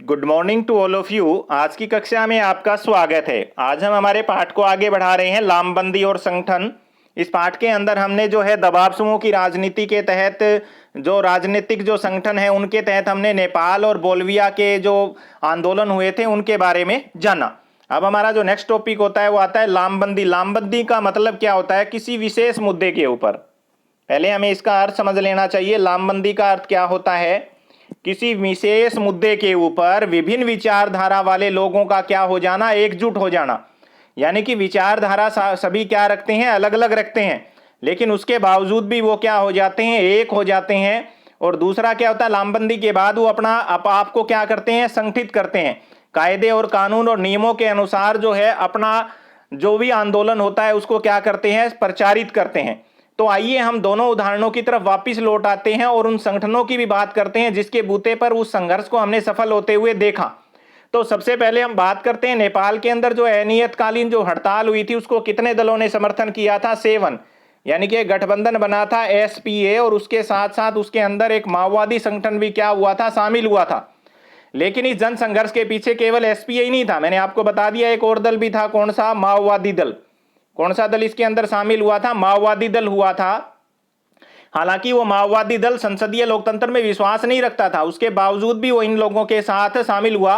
Good morning to all of you. आज की कक्षा में आपका स्वागत है। आज हम हमारे पाठ को आगे बढ़ा रहे हैं, लामबंदी और संगठन। इस पाठ के अंदर हमने जो है दबाव समूह की राजनीति के तहत जो राजनीतिक जो संगठन है उनके तहत हमने नेपाल और बोल्विया के जो आंदोलन हुए थे उनके बारे में जाना। अब हमारा जो नेक्स्ट टॉपिक होता है वो आता है लामबंदी। लामबंदी का मतलब क्या होता है? किसी विशेष मुद्दे के ऊपर। पहले हमें इसका अर्थ समझ लेना चाहिए। लामबंदी का अर्थ क्या होता है? किसी विशेष मुद्दे के ऊपर विभिन्न विचारधारा वाले लोगों का क्या हो जाना, एकजुट हो जाना। यानी कि विचारधारा सभी क्या रखते हैं, अलग अलग रखते हैं, लेकिन उसके बावजूद भी वो क्या हो जाते हैं, एक हो जाते हैं। और दूसरा क्या होता है, लामबंदी के बाद वो अपना आप को क्या करते हैं, संगठित करते हैं। कायदे और कानून और नियमों के अनुसार जो है अपना जो भी आंदोलन होता है उसको क्या करते हैं, प्रचारित करते हैं। तो आइए हम दोनों उदाहरणों की तरफ वापस लौट आते हैं और उन संगठनों की भी बात करते हैं जिसके बूते पर उस संघर्ष को हमने सफल होते हुए देखा। तो सबसे पहले हम बात करते हैं नेपाल के अंदर जो अनियतकालीन जो हड़ताल हुई थी उसको कितने दलों ने समर्थन किया था? 7। यानी कि गठबंधन बना था एसपीए, और उसके साथ साथ उसके अंदर एक माओवादी संगठन भी क्या हुआ था, शामिल हुआ था। लेकिन इस जन संघर्ष के पीछे केवल एसपीए ही नहीं था, मैंने आपको बता दिया एक और दल भी था। कौन सा? माओवादी दल। कौन सा दल इसके अंदर शामिल हुआ था? माओवादी दल हुआ था। हालांकि वो माओवादी दल संसदीय लोकतंत्र में विश्वास नहीं रखता था, उसके बावजूद भी वो इन लोगों के साथ शामिल हुआ।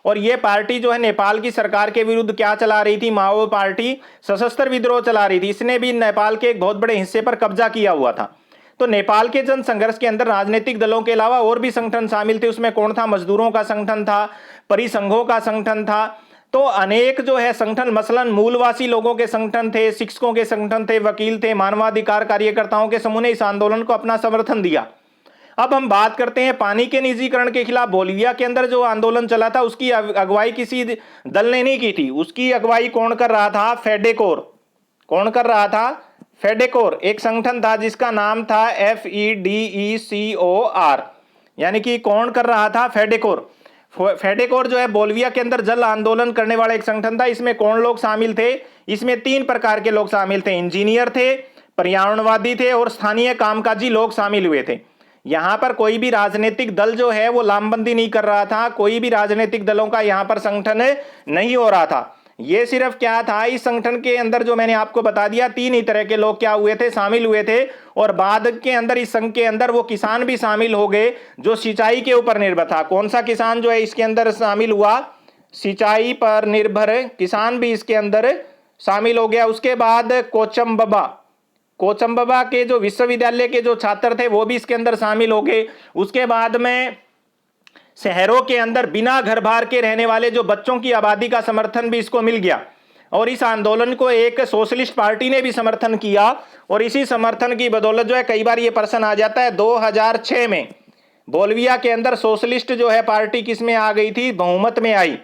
और ये पार्टी जो है नेपाल की सरकार के विरुद्ध क्या चला रही थी? माओ पार्टी सशस्त्र विद्रोह चला रही थी। इसने भी नेपाल के एक बहुत बड़े हिस्से पर कब्जा किया हुआ था। तो नेपाल के जन संघर्ष के अंदर राजनीतिक दलों के अलावा और भी संगठन शामिल थे। उसमें कौन था? मजदूरों का संगठन था, परिसंघों का संगठन था। तो अनेक जो है संगठन, मसलन मूलवासी लोगों के संगठन थे, शिक्षकों के संगठन थे, वकील थे, मानवाधिकार कार्यकर्ताओं के समूह ने इस आंदोलन को अपना समर्थन दिया। अब हम बात करते हैं पानी के निजीकरण के खिलाफ। बोलिविया के अंदर जो आंदोलन चला था उसकी अगुवाई किसी दल ने नहीं की थी, उसकी अगुवाई कौन कर रहा था? फेडेकोर। कौन कर रहा था? फेडेकोर। एक संगठन था जिसका नाम था FEDECOR। यानी कि कौन कर रहा था? फेडेकोर। फेडेकोर जो है बोल्विया के अंदर जल आंदोलन करने वाला एक संगठन था। इसमें कौन लोग शामिल थे? इसमें 3 प्रकार के लोग शामिल थे। इंजीनियर थे, पर्यावरणवादी थे और स्थानीय कामकाजी लोग शामिल हुए थे। यहां पर कोई भी राजनीतिक दल जो है वो लामबंदी नहीं कर रहा था, कोई भी राजनीतिक दलों का यहां पर संगठन नहीं हो रहा था। ये सिर्फ क्या था, इस संगठन के अंदर जो मैंने आपको बता दिया 3 ही तरह के लोग क्या हुए थे, शामिल हुए थे। और बाद के अंदर इस संघ के अंदर वो किसान भी शामिल हो गए जो सिंचाई के ऊपर निर्भर था। कौन सा किसान जो है इसके अंदर शामिल हुआ? सिंचाई पर निर्भर किसान भी इसके अंदर शामिल हो गया। उसके बाद कोचम्बा के जो विश्वविद्यालय के जो छात्र थे वो भी इसके अंदर शामिल हो गए। उसके बाद में शहरों के अंदर बिना घर बार के रहने वाले जो बच्चों की आबादी का समर्थन भी इसको मिल गया। और इस आंदोलन को एक सोशलिस्ट पार्टी ने भी समर्थन किया। और इसी समर्थन की बदौलत जो है, कई बार ये प्रश्न आ जाता है, 2006 में बोल्विया के अंदर सोशलिस्ट जो है पार्टी किस में आ गई थी? बहुमत में आई।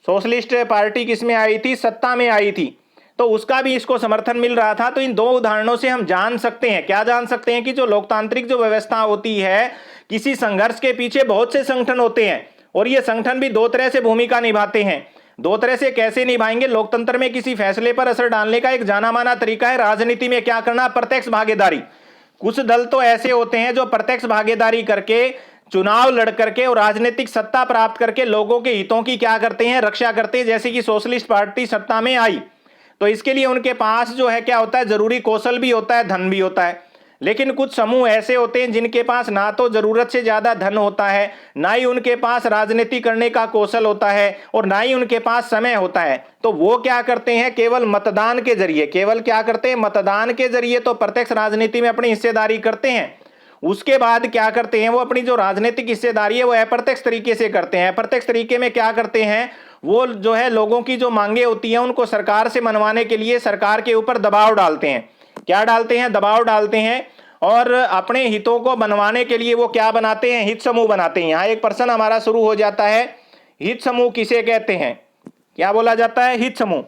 सोशलिस्ट पार्टी किस में आई थी? सत्ता में आई थी। तो उसका भी इसको समर्थन मिल रहा था। तो इन 2 उदाहरणों से हम जान सकते हैं, क्या जान सकते हैं कि जो लोकतांत्रिक जो व्यवस्था होती है, किसी संघर्ष के पीछे बहुत से संगठन होते हैं और ये संगठन भी 2 तरह से भूमिका निभाते हैं। 2 तरह से कैसे निभाएंगे? लोकतंत्र में किसी फैसले पर असर डालने का एक जाना माना तरीका है राजनीति में क्या करना? प्रत्यक्ष भागीदारी। कुछ दल तो ऐसे होते हैं जो प्रत्यक्ष भागीदारी करके, चुनाव लड़ करके और राजनीतिक सत्ता प्राप्त करके लोगों के हितों की क्या करते हैं? रक्षा करते हैं। जैसे कि सोशलिस्ट पार्टी सत्ता में आई तो इसके लिए उनके पास जो है क्या होता है? जरूरी कौशल भी होता है, धन भी होता है। लेकिन कुछ समूह ऐसे होते हैं जिनके पास ना तो जरूरत से ज्यादा धन होता है, ना ही उनके पास राजनीति करने का कौशल होता है और ना ही उनके पास समय होता है। तो वो क्या करते हैं? केवल मतदान के जरिए, केवल क्या करते हैं? मतदान के जरिए तो प्रत्यक्ष राजनीति में अपनी हिस्सेदारी करते हैं। उसके बाद क्या करते हैं? वो अपनी जो राजनीतिक हिस्सेदारी है वो अप्रत्यक्ष तरीके से करते हैं। अप्रत्यक्ष तरीके में क्या करते हैं? वो जो है लोगों की जो मांगे होती हैं उनको सरकार से मनवाने के लिए सरकार के ऊपर दबाव डालते हैं। क्या डालते हैं? दबाव डालते हैं। और अपने हितों को बनवाने के लिए वो क्या बनाते हैं? हित समूह बनाते हैं। यहाँ एक प्रश्न हमारा शुरू हो जाता है, हित समूह किसे कहते हैं? क्या बोला जाता है? हित समूह।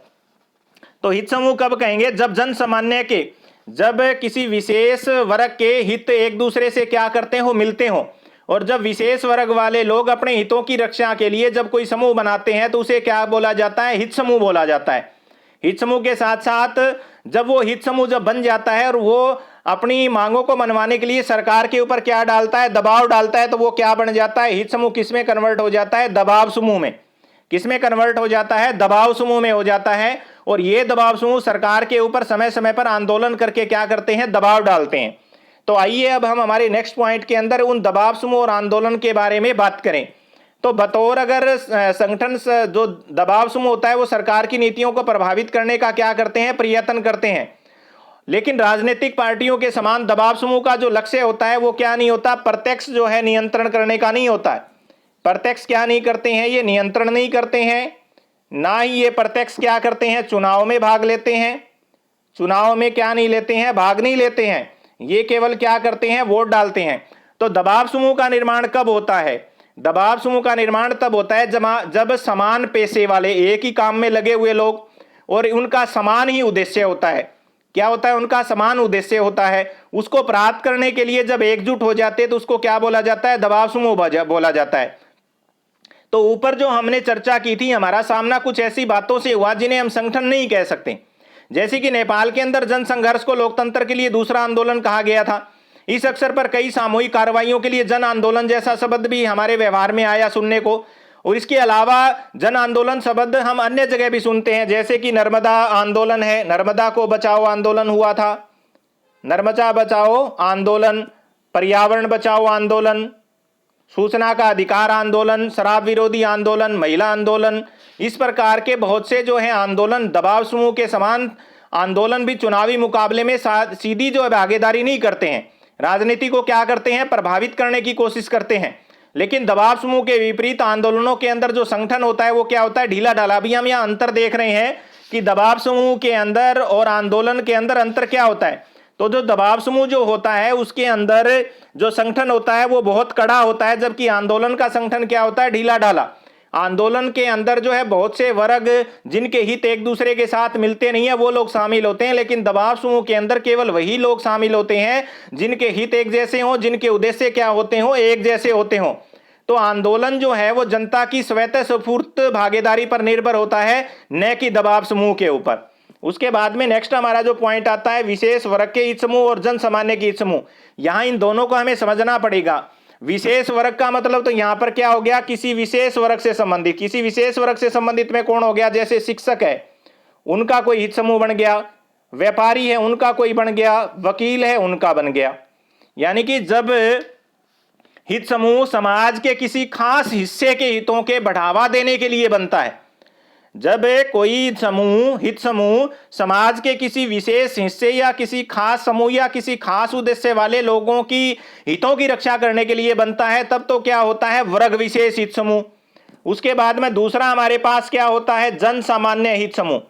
तो हित समूह कब कहेंगे? जब जन सामान्य के, जब किसी विशेष वर्ग के हित एक दूसरे से क्या करते हो? मिलते हो। और जब विशेष वर्ग वाले लोग अपने हितों की रक्षा के लिए जब कोई समूह बनाते हैं तो उसे क्या बोला जाता है? हित समूह बोला जाता है। हित समूह के साथ साथ जब वो हित समूह जब बन जाता है और वो अपनी मांगों को मनवाने के लिए सरकार के ऊपर क्या डालता है, दबाव डालता है, तो वो क्या बन जाता है, हित समूह किसमें कन्वर्ट हो जाता है, दबाव समूह में। किसमें कन्वर्ट हो जाता है, दबाव समूह में हो जाता है। और ये दबाव समूह सरकार के ऊपर समय समय पर आंदोलन करके क्या करते हैं, दबाव डालते हैं। तो आइए अब हम हमारे नेक्स्ट पॉइंट के अंदर उन दबाव समूह और आंदोलन के बारे में बात करें। तो बतौर अगर संगठन जो दबाव समूह होता है वो सरकार की नीतियों को प्रभावित करने का क्या करते हैं, प्रयत्न करते हैं। लेकिन राजनीतिक पार्टियों के समान दबाव समूह का जो लक्ष्य होता है वो क्या नहीं होता, प्रत्यक्ष जो है नियंत्रण करने का नहीं होता है। प्रत्यक्ष क्या नहीं करते हैं, ये नियंत्रण नहीं करते हैं, ना ही ये प्रत्यक्ष क्या करते हैं, चुनाव में भाग लेते हैं। चुनाव में क्या नहीं लेते हैं, भाग नहीं लेते हैं, ये केवल क्या करते हैं, वोट डालते हैं। तो दबाव समूह का निर्माण कब होता है, दबाव समूह का निर्माण तब होता है जब समान पेशे वाले, एक ही काम में लगे हुए लोग और उनका समान ही उद्देश्य होता है। क्या होता है, उनका समान उद्देश्य होता है। उसको प्राप्त करने के लिए जब एकजुट हो जाते हैं तो उसको क्या बोला जाता है, दबाव समूह बोला जाता है। तो ऊपर जो हमने चर्चा की थी, हमारा सामना कुछ ऐसी बातों से हुआ जिन्हें हम संगठन नहीं कह सकते। जैसे कि नेपाल के अंदर जन संघर्ष को लोकतंत्र के लिए दूसरा आंदोलन कहा गया था। इस अवसर पर कई सामूहिक कार्रवाइयों के लिए जन आंदोलन जैसा शब्द भी हमारे व्यवहार में आया सुनने को। और इसके अलावा जन आंदोलन शब्द हम अन्य जगह भी सुनते हैं, जैसे कि नर्मदा आंदोलन है, नर्मदा को बचाओ आंदोलन हुआ था, नर्मदा बचाओ आंदोलन, पर्यावरण बचाओ आंदोलन, सूचना का अधिकार आंदोलन, शराब विरोधी आंदोलन, महिला आंदोलन। इस प्रकार के बहुत से जो है आंदोलन दबाव समूह के समान आंदोलन भी चुनावी मुकाबले में सीधी जो है भागीदारी नहीं करते हैं, राजनीति को क्या करते हैं, प्रभावित करने की कोशिश करते हैं। लेकिन दबाव समूह के विपरीत आंदोलनों के अंदर जो संगठन होता है वो क्या होता है, ढीला ढाला। अभी हम यहाँ अंतर देख रहे हैं कि दबाव समूह के अंदर और आंदोलन के अंदर अंतर क्या होता है। तो जो दबाव समूह जो होता है उसके अंदर जो संगठन होता है वो बहुत कड़ा होता है, जबकि आंदोलन का संगठन क्या होता है, ढीला ढाला। आंदोलन के अंदर जो है बहुत से वर्ग जिनके हित एक दूसरे के साथ मिलते नहीं है वो लोग शामिल होते हैं, लेकिन दबाव समूह के अंदर केवल वही लोग शामिल होते हैं जिनके हित एक जैसे हों, जिनके उद्देश्य क्या होते हों, एक जैसे होते हों। तो आंदोलन जो है वो जनता की स्वतः स्फूर्त भागीदारी पर निर्भर होता है, न कि दबाव समूह के ऊपर। उसके बाद में नेक्स्ट हमारा जो पॉइंट आता है, विशेष वर्ग के हित समूह और जन सामान्य के हित समूह। यहां इन दोनों को हमें समझना पड़ेगा। विशेष वर्ग का मतलब तो यहां पर क्या हो गया, किसी विशेष वर्ग से संबंधित। किसी विशेष वर्ग से संबंधित में कौन हो गया, जैसे शिक्षक है उनका कोई हित समूह बन गया, व्यापारी है उनका कोई बन गया, वकील है उनका बन गया। यानी कि जब हित समूह समाज के किसी खास हिस्से के हितों के बढ़ावा देने के लिए बनता है, जब कोई हित समूह समाज के किसी विशेष हिस्से या किसी खास समूह या किसी खास उद्देश्य वाले लोगों की हितों की रक्षा करने के लिए बनता है, तब तो क्या होता है, वर्ग विशेष हित समूह। उसके बाद में दूसरा हमारे पास क्या होता है, जन सामान्य हित समूह।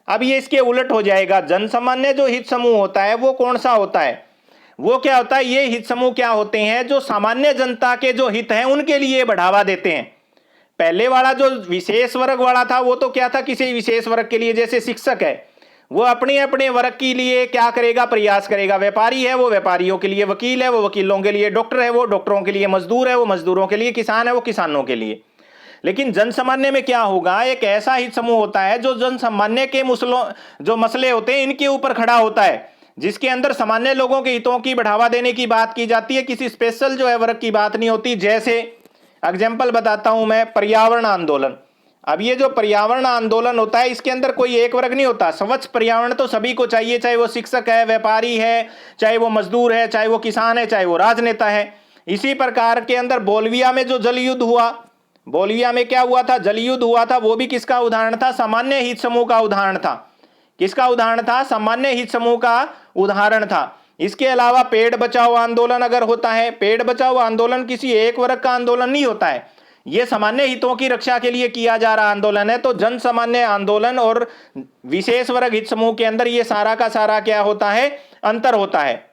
अब ये इसके उलट हो जाएगा। जन सामान्य जो हित समूह होता है वो कौन सा होता है, वो क्या होता है, ये हित समूह क्या होते हैं, जो सामान्य जनता के जो हित हैं उनके लिए बढ़ावा देते हैं। पहले वाला जो विशेष वर्ग वाला था वो तो क्या था, किसी विशेष वर्ग के लिए, जैसे शिक्षक है वो अपने अपने वर्ग के लिए क्या करेगा, प्रयास करेगा। व्यापारी है वो व्यापारियों के लिए, वकील है वो वकीलों के लिए, डॉक्टर है वो डॉक्टरों के लिए, मजदूर है वो मजदूरों के लिए, किसान है वो किसानों के लिए। लेकिन जन सामान्य में क्या होगा, एक ऐसा हित समूह होता है जो जन सामान्य के जो मसले होते हैं इनके ऊपर खड़ा होता है, जिसके अंदर सामान्य लोगों के हितों की बढ़ावा देने की बात की जाती है, किसी स्पेशल जो है वर्ग की बात नहीं होती। जैसे एग्जाम्पल बताता हूं मैं, पर्यावरण आंदोलन। अब ये जो पर्यावरण आंदोलन होता है इसके अंदर कोई एक वर्ग नहीं होता, स्वच्छ पर्यावरण तो सभी को चाहिए, चाहे वो शिक्षक है, व्यापारी है, चाहे वो मजदूर है, चाहे वो किसान है, चाहे वो राजनेता है। इसी प्रकार के अंदर बोलिविया में जो जल युद्ध हुआ, बोलिविया में क्या हुआ था, जल युद्ध हुआ था, वो भी किसका उदाहरण था, सामान्य हित समूह का उदाहरण था। किसका उदाहरण था, सामान्य हित समूह का उदाहरण था। इसके अलावा पेड़ बचाओ आंदोलन अगर होता है, पेड़ बचाओ आंदोलन किसी एक वर्ग का आंदोलन नहीं होता है, यह सामान्य हितों की रक्षा के लिए किया जा रहा आंदोलन है। तो जन सामान्य आंदोलन और विशेष वर्ग हित समूह के अंदर यह सारा का सारा क्या होता है, अंतर होता है।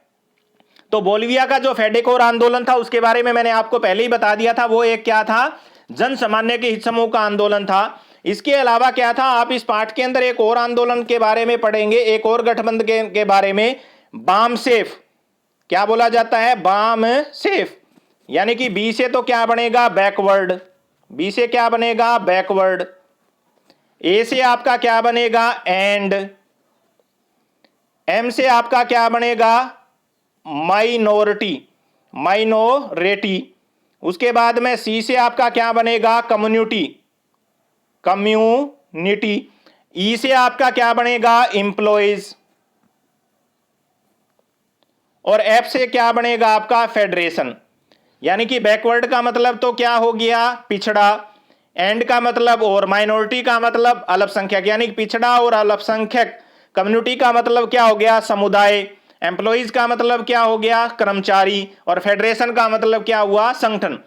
तो बोलिविया का जो फेडेकोर आंदोलन था उसके बारे में मैंने आपको पहले ही बता दिया था, वो एक क्या था, जन सामान्य के हित समूह का आंदोलन था। इसके अलावा क्या था, आप इस पाठ के अंदर एक और आंदोलन के बारे में पढ़ेंगे, एक और गठबंधन के बारे में, बाम सेफ। क्या बोला जाता है, बाम सेफ। यानी कि बी से तो क्या बनेगा, बैकवर्ड। बी से क्या बनेगा, बैकवर्ड। ए से आपका क्या बनेगा, एंड। एम से आपका क्या बनेगा, माइनॉरिटी, माइनॉरिटी। उसके बाद में सी से आपका क्या बनेगा, कम्युनिटी, कम्युनिटी। ई से आपका क्या बनेगा, एम्प्लॉइज। और एफ से क्या बनेगा आपका, फेडरेशन। यानी कि बैकवर्ड का मतलब तो क्या हो गया, पिछड़ा। एंड का मतलब और, माइनॉरिटी का मतलब अल्पसंख्यक, यानी कि पिछड़ा और अल्पसंख्यक। कम्युनिटी का मतलब क्या हो गया, समुदाय। एम्प्लॉइज का मतलब क्या हो गया, कर्मचारी। और फेडरेशन का मतलब क्या हुआ, संगठन।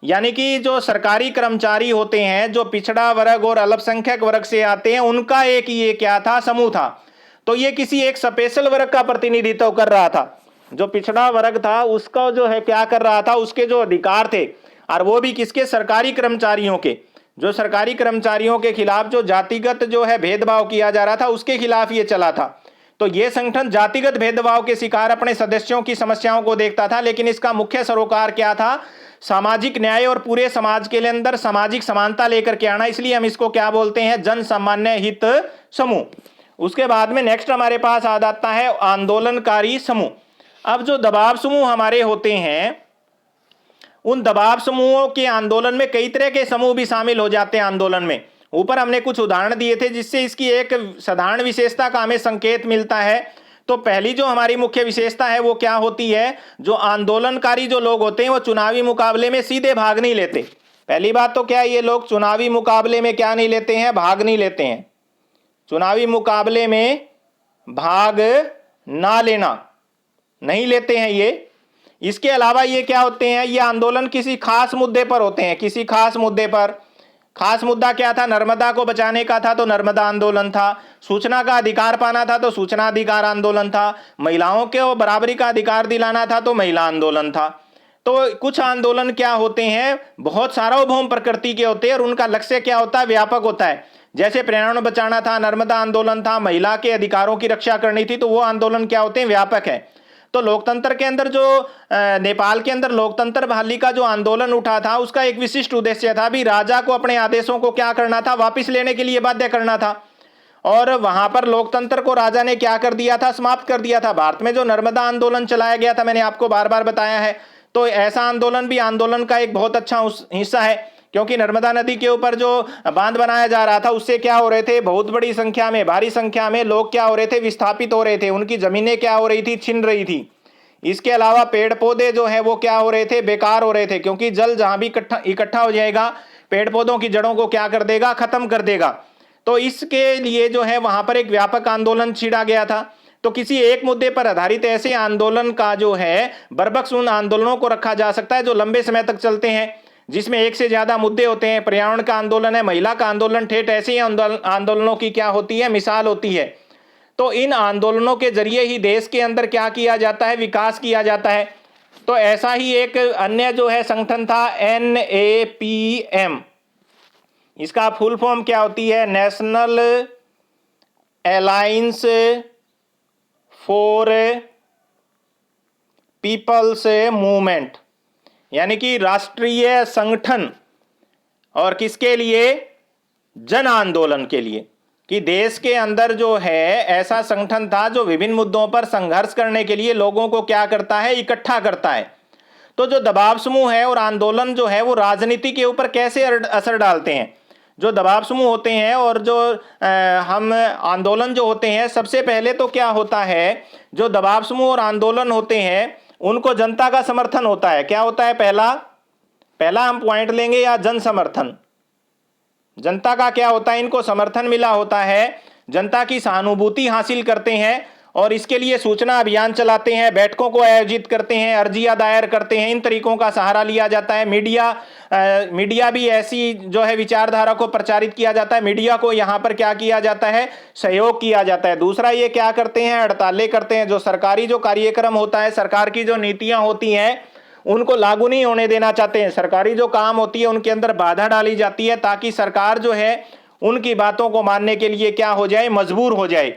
यानी कि जो सरकारी कर्मचारी होते हैं, जो पिछड़ा वर्ग और अल्पसंख्यक वर्ग से आते हैं, उनका एक ये क्या था, समूह था। तो ये किसी एक स्पेशल वर्ग का प्रतिनिधित्व कर रहा था। जो पिछड़ा वर्ग था उसका जो है क्या कर रहा था, उसके जो अधिकार थे, और वो भी किसके, सरकारी कर्मचारियों के। जो सरकारी कर्मचारियों के खिलाफ जो जातिगत जो है भेदभाव किया जा रहा था, उसके खिलाफ ये चला था। तो ये संगठन जातिगत भेदभाव के शिकार अपने सदस्यों की समस्याओं को देखता था, लेकिन इसका मुख्य सरोकार क्या था, सामाजिक न्याय और पूरे समाज के अंदर सामाजिक समानता लेकर के आना। इसलिए हम इसको क्या बोलते हैं, जन सामान्य हित समूह। उसके बाद में नेक्स्ट हमारे पास आ जाता है आंदोलनकारी समूह। अब जो दबाव समूह हमारे होते हैं, उन दबाव समूहों के आंदोलन में कई तरह के समूह भी शामिल हो जाते हैं आंदोलन में। ऊपर हमने कुछ उदाहरण दिए थे जिससे इसकी एक साधारण विशेषता का हमें संकेत मिलता है। तो पहली जो हमारी मुख्य विशेषता है वो क्या होती है, जो आंदोलनकारी जो लोग होते हैं वो चुनावी मुकाबले में सीधे भाग नहीं लेते। पहली बात तो क्या है, ये लोग चुनावी मुकाबले में क्या नहीं लेते हैं, भाग नहीं लेते हैं। चुनावी मुकाबले में भाग ना लेना नहीं लेते हैं ये। इसके अलावा ये क्या होते हैं, ये आंदोलन किसी खास मुद्दे पर होते हैं, किसी खास मुद्दे पर। खास मुद्दा क्या था, नर्मदा को बचाने का था तो नर्मदा आंदोलन था। सूचना का अधिकार पाना था तो सूचना अधिकार आंदोलन था। महिलाओं के बराबरी का अधिकार दिलाना था तो महिला आंदोलन था। तो कुछ आंदोलन क्या होते हैं, बहुत सार्वभौम प्रकृति के होते हैं और उनका लक्ष्य क्या होता है, व्यापक होता है। जैसे पर्यावरण बचाना था, नर्मदा आंदोलन था, महिला के अधिकारों की रक्षा करनी थी, तो वो आंदोलन क्या होते हैं, व्यापक है। तो लोकतंत्र के अंदर जो नेपाल के अंदर लोकतंत्र बहाली का जो आंदोलन उठा था, उसका एक विशिष्ट उद्देश्य था भी राजा को अपने आदेशों को क्या करना था, वापस लेने के लिए बाध्य करना था। और वहां पर लोकतंत्र को राजा ने क्या कर दिया था, समाप्त कर दिया था। भारत में जो नर्मदा आंदोलन चलाया गया था, मैंने आपको बार बार बताया है, तो ऐसा आंदोलन भी आंदोलन का एक बहुत अच्छा हिस्सा है। क्योंकि नर्मदा नदी के ऊपर जो बांध बनाया जा रहा था, उससे क्या हो रहे थे, बहुत बड़ी संख्या में, भारी संख्या में लोग क्या हो रहे थे, विस्थापित हो रहे थे। उनकी जमीनें क्या हो रही थी, छिन रही थी। इसके अलावा पेड़ पौधे जो है वो क्या हो रहे थे, बेकार हो रहे थे। क्योंकि जल जहां भी इकट्ठा हो जाएगा, पेड़ पौधों की जड़ों को क्या कर देगा, खत्म कर देगा। तो इसके लिए जो है वहां पर एक व्यापक आंदोलन छिड़ा गया था। तो किसी एक मुद्दे पर आधारित ऐसे आंदोलन का जो है बरबक्स उन आंदोलनों को रखा जा सकता है जो लंबे समय तक चलते हैं, जिसमें एक से ज्यादा मुद्दे होते हैं। पर्यावरण का आंदोलन है, महिला का आंदोलन, ठेठ ऐसे ही आंदोलनों की क्या होती है, मिसाल होती है। तो इन आंदोलनों के जरिए ही देश के अंदर क्या किया जाता है, विकास किया जाता है। तो ऐसा ही एक अन्य जो है संगठन था, NAPM। इसका फुल फॉर्म क्या होती है, national alliance for people's movement, यानी कि राष्ट्रीय संगठन। और किसके लिए, जन आंदोलन के लिए। कि देश के अंदर जो है ऐसा संगठन था जो विभिन्न मुद्दों पर संघर्ष करने के लिए लोगों को क्या करता है, इकट्ठा करता है। तो जो दबाव समूह है और आंदोलन जो है वो राजनीति के ऊपर कैसे असर डालते हैं। जो दबाव समूह होते हैं और जो हम आंदोलन जो होते हैं, सबसे पहले तो क्या होता है, जो दबाव समूह और आंदोलन होते हैं उनको जनता का समर्थन होता है। क्या होता है, पहला हम पॉइंट लेंगे, या जन समर्थन। जनता का क्या होता है, इनको समर्थन मिला होता है, जनता की सहानुभूति हासिल करते हैं और इसके लिए सूचना अभियान चलाते हैं, बैठकों को आयोजित करते हैं, अर्जियां दायर करते हैं। इन तरीकों का सहारा लिया जाता है। मीडिया भी ऐसी जो है विचारधारा को प्रचारित किया जाता है। मीडिया को यहाँ पर क्या किया जाता है, सहयोग किया जाता है। दूसरा ये क्या करते हैं, हड़तालें करते हैं। जो सरकारी जो कार्यक्रम होता है, सरकार की जो नीतियां होती हैं, उनको लागू नहीं होने देना चाहते हैं। सरकारी जो काम होती है उनके अंदर बाधा डाली जाती है ताकि सरकार जो है उनकी बातों को मानने के लिए क्या हो जाए, मजबूर हो जाए।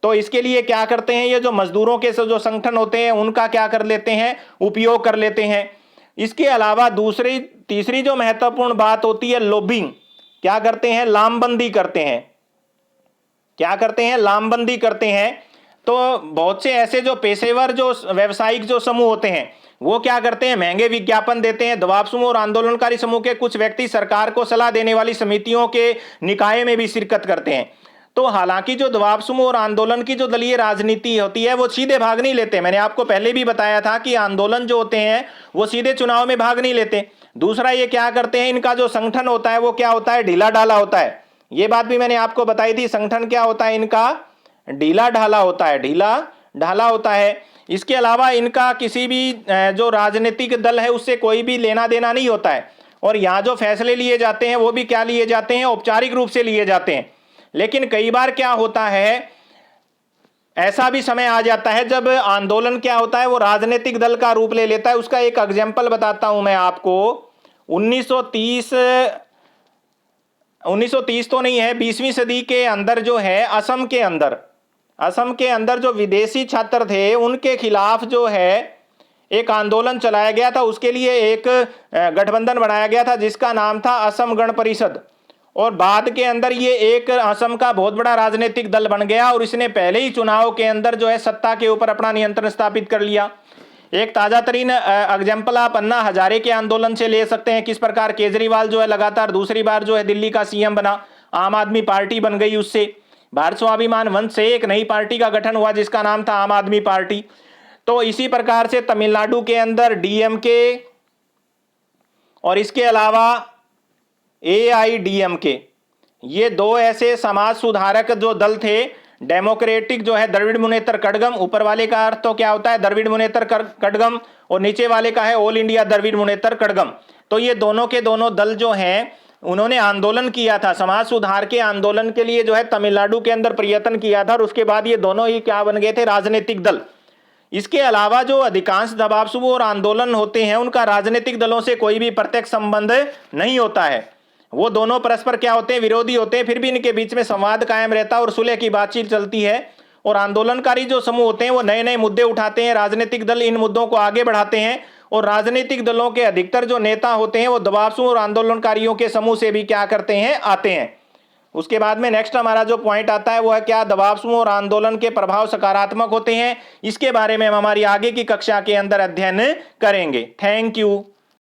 तो इसके लिए क्या करते हैं, ये जो मजदूरों के जो संगठन होते हैं उनका क्या कर लेते हैं, उपयोग कर लेते हैं। इसके अलावा तीसरी जो महत्वपूर्ण बात होती है, लॉबिंग। क्या करते हैं, लामबंदी करते हैं। क्या करते हैं, लामबंदी करते हैं। तो बहुत से ऐसे जो पेशेवर जो व्यवसायिक जो समूह होते हैं वो क्या करते हैं, महंगे विज्ञापन देते हैं। दबाव समूह और आंदोलनकारी समूह के कुछ व्यक्ति सरकार को सलाह देने वाली समितियों के निकाय में भी शिरकत करते हैं। तो हालांकि जो दबाव समूह और आंदोलन की जो दलीय राजनीति होती है वो सीधे भाग नहीं लेते। मैंने आपको पहले भी बताया था कि आंदोलन जो होते हैं वो सीधे चुनाव में भाग नहीं लेते। दूसरा, ये क्या करते हैं, इनका जो संगठन होता है वो क्या होता है, ढीला ढाला होता है। ये बात भी मैंने आपको बताई थी, संगठन क्या होता है इनका, ढीला ढाला होता है, ढीला ढाला होता है। इसके अलावा इनका किसी भी जो राजनीतिक दल है उससे कोई भी लेना देना नहीं होता है। और यहाँ जो फैसले लिए जाते हैं वो भी क्या लिए जाते हैं, औपचारिक रूप से लिए जाते हैं। लेकिन कई बार क्या होता है, ऐसा भी समय आ जाता है जब आंदोलन क्या होता है वो राजनीतिक दल का रूप ले लेता है। उसका एक एग्जाम्पल बताता हूं मैं आपको। 1930 तो नहीं है, 20वीं सदी के अंदर जो है असम के अंदर जो विदेशी छात्र थे उनके खिलाफ जो है एक आंदोलन चलाया गया था। उसके लिए एक गठबंधन बनाया गया था जिसका नाम था असम गण परिषद। और बाद के अंदर ये एक असम का बहुत बड़ा राजनीतिक दल बन गया और इसने पहले ही चुनाव के अंदर जो है सत्ता के ऊपर अपना नियंत्रण स्थापित कर लिया। एक ताजा तरीन एग्जाम्पल आप अन्ना हजारे के आंदोलन से ले सकते हैं, किस प्रकार केजरीवाल जो है लगातार दूसरी बार जो है दिल्ली का सीएम बना, आम आदमी पार्टी बन गई। उससे भारत स्वाभिमान मंच से एक नई पार्टी का गठन हुआ जिसका नाम था आम आदमी पार्टी। तो इसी प्रकार से तमिलनाडु के अंदर डीएमके और इसके अलावा AIDMK, ये दो ऐसे समाज सुधारक जो दल थे। डेमोक्रेटिक जो है द्रविड़ मुनेत्र कड़गम, ऊपर वाले का अर्थ तो क्या होता है, द्रविड़ मुनेत्र कड़गम, और नीचे वाले का है ऑल इंडिया द्रविड़ मुनेत्र कड़गम। तो ये दोनों के दोनों दल जो हैं उन्होंने आंदोलन किया था, समाज सुधार के आंदोलन के लिए जो है तमिलनाडु के अंदर प्रयत्न किया था। और उसके बाद ये दोनों ही क्या बन गए थे, राजनीतिक दल। इसके अलावा जो अधिकांश दबाव समूह और आंदोलन होते हैं उनका राजनीतिक दलों से कोई भी प्रत्यक्ष संबंध नहीं होता है। वो दोनों परस्पर क्या होते हैं, विरोधी होते हैं। फिर भी इनके बीच में संवाद कायम रहता है और सुलह की बातचीत चलती है। और आंदोलनकारी जो समूह होते हैं वो नए नए मुद्दे उठाते हैं, राजनीतिक दल इन मुद्दों को आगे बढ़ाते हैं। और राजनीतिक दलों के अधिकतर जो नेता होते हैं वो दबाव समूह और आंदोलनकारियों के समूह से भी क्या करते हैं, आते हैं। उसके बाद में नेक्स्ट हमारा जो पॉइंट आता है वो है क्या दबाव समूह और आंदोलन के प्रभाव सकारात्मक होते हैं। इसके बारे में हम हमारी आगे की कक्षा के अंदर अध्ययन करेंगे। Thank you.